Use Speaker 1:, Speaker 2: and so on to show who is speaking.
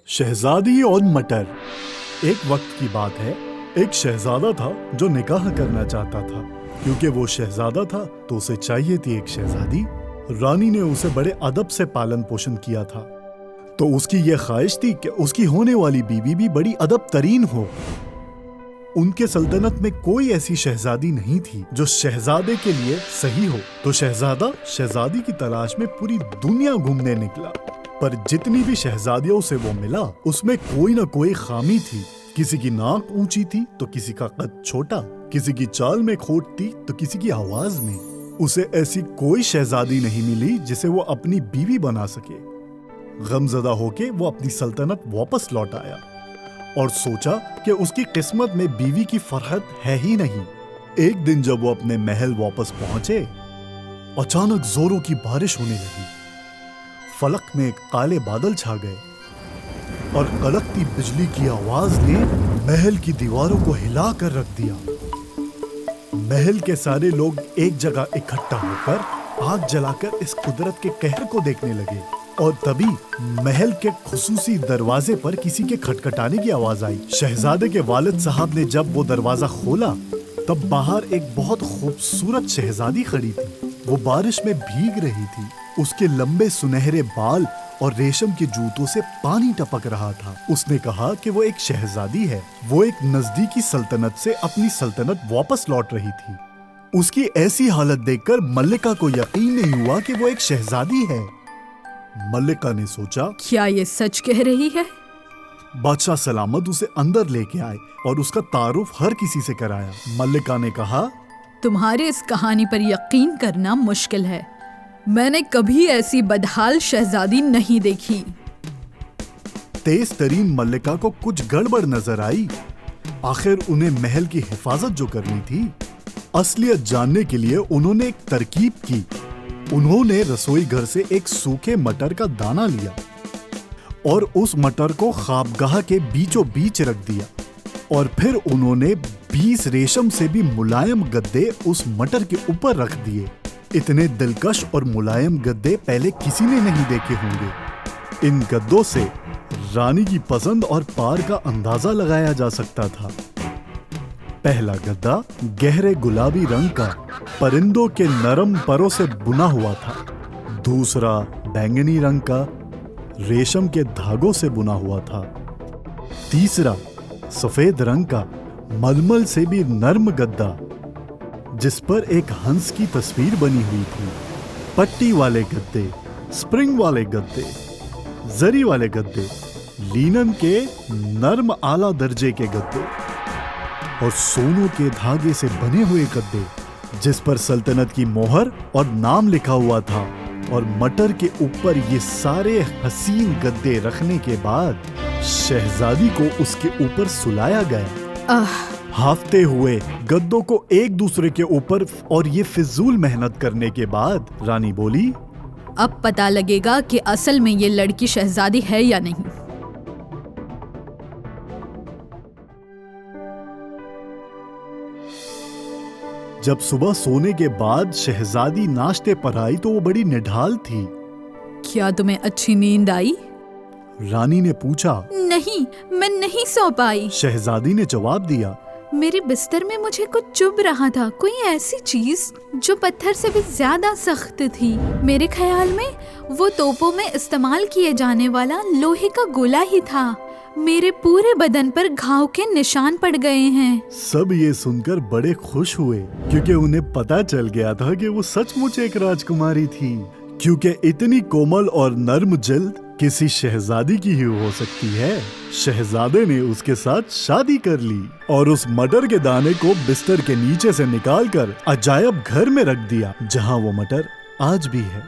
Speaker 1: शहजादी और मटर। एक वक्त की बात है, एक शहजादा था जो निकाह करना चाहता था। क्योंकि वो शहजादा था तो उसे चाहिए थी एक शहजादी। रानी ने उसे बड़े अदब से पालन पोषण किया था, तो उसकी ये ख्वाहिश थी कि उसकी होने वाली बीवी भी बड़ी अदब तरीन हो। उनके सल्तनत में कोई ऐसी शहजादी नहीं थी जो शहजादे के लिए सही हो। तो शहजादा शहजादी की तलाश में पूरी दुनिया घूमने निकला, पर जितनी भी शहजादियों से वो मिला उसमें कोई ना कोई खामी थी। किसी की नाक ऊंची थी तो किसी का कद छोटा, किसी की चाल में खोट थी तो किसी की आवाज में। उसे ऐसी कोई शहजादी नहीं मिली जिसे वो अपनी बीवी बना सके। गमजदा होके वो अपनी सल्तनत वापस लौट आया और सोचा कि उसकी किस्मत में बीवी की फरहत है ही नहीं। एक दिन जब वो अपने महल वापस पहुंचे, अचानक जोरों की बारिश होने लगी। फलक में काले बादल छा गए और कड़कती बिजली की आवाज ने महल की दीवारों को हिला कर रख दिया। महल के सारे लोग एक जगह इकट्ठा होकर आग जलाकर इस कुदरत के कहर को देखने लगे। और तभी महल के खुसूसी दरवाजे पर किसी के खटखटाने की आवाज आई। शहजादे के वालिद साहब ने जब वो दरवाजा खोला तब बाहर एक बहुत खूबसूरत शहजादी खड़ी थी। वो बारिश में भीग रही थी। उसके लंबे सुनहरे बाल और रेशम के जूतों से पानी टपक रहा था। उसने कहा कि वो एक शहजादी है। वो एक नजदीकी सल्तनत से अपनी सल्तनत वापस लौट रही थी। उसकी ऐसी हालत देखकर मल्लिका को यकीन नहीं हुआ कि वो एक शहजादी है। मल्लिका ने सोचा,
Speaker 2: क्या ये सच कह रही है?
Speaker 1: बादशाह सलामत उसे अंदर लेके आए और उसका तारुफ हर किसी से कराया। मल्लिका ने कहा,
Speaker 2: तुम्हारे इस कहानी पर यकीन करना मुश्किल है। मैंने कभी ऐसी बदहाल शहजादी नहीं देखी।
Speaker 1: तेज तरीन मल्लिका को कुछ गड़बड़ नजर आई। आखिर उन्हें महल की हिफाजत जो करनी थी, असलियत जानने के लिए उन्होंने एक तरकीब की। उन्होंने रसोई घर से एक सूखे मटर का दाना लिया और उस मटर को ख्वाबगाह के बीचों बीच रख दिया। और फिर उन्होंने 20 रेशम से भी मुलायम गद्दे उस मटर के ऊपर रख दिए। इतने दिलकश और मुलायम गद्दे पहले किसी ने नहीं देखे होंगे। इन गद्दों से रानी की पसंद और पार का अंदाजा लगाया जा सकता था। पहला गद्दा गहरे गुलाबी रंग का परिंदों के नरम परों से बुना हुआ था। दूसरा बैंगनी रंग का रेशम के धागों से बुना हुआ था। तीसरा सफेद रंग का मलमल से भी नर्म गद्दा जिस पर एक हंस की तस्वीर बनी हुई थी। पट्टी वाले गद्दे, स्प्रिंग वाले गद्दे, जरी वाले गद्दे, लीनन के नर्म आला दर्जे के गद्दे और सोनों के धागे से बने हुए गद्दे जिस पर सल्तनत की मोहर और नाम लिखा हुआ था। और मटर के ऊपर ये सारे हसीन गद्दे रखने के बाद शहजादी को उसके ऊपर सुलाया गया। हाफते हुए गद्दों को एक दूसरे के ऊपर और ये फिजूल मेहनत करने के बाद रानी बोली,
Speaker 2: अब पता लगेगा कि असल में ये लड़की शहजादी है या नहीं।
Speaker 1: जब सुबह सोने के बाद शहजादी नाश्ते पर आई तो वो बड़ी निढाल थी।
Speaker 2: क्या तुम्हें अच्छी नींद आई?
Speaker 1: रानी ने पूछा।
Speaker 2: नहीं, मैं नहीं सो पाई।
Speaker 1: शहजादी ने जवाब दिया,
Speaker 2: मेरे बिस्तर में मुझे कुछ चुभ रहा था, कोई ऐसी चीज जो पत्थर से भी ज्यादा सख्त थी। मेरे ख्याल में वो तोपों में इस्तेमाल किए जाने वाला लोहे का गोला ही था। मेरे पूरे बदन पर घाव के निशान पड़ गए हैं।
Speaker 1: सब ये सुनकर बड़े खुश हुए क्योंकि उन्हें पता चल गया था कि वो सचमुच एक राजकुमारी थी। क्योंकि इतनी कोमल और नर्म जल्द किसी शहजादी की ही हो सकती है। शहजादे ने उसके साथ शादी कर ली और उस मटर के दाने को बिस्तर के नीचे से निकालकर अजायब घर में रख दिया, जहां वो मटर आज भी है।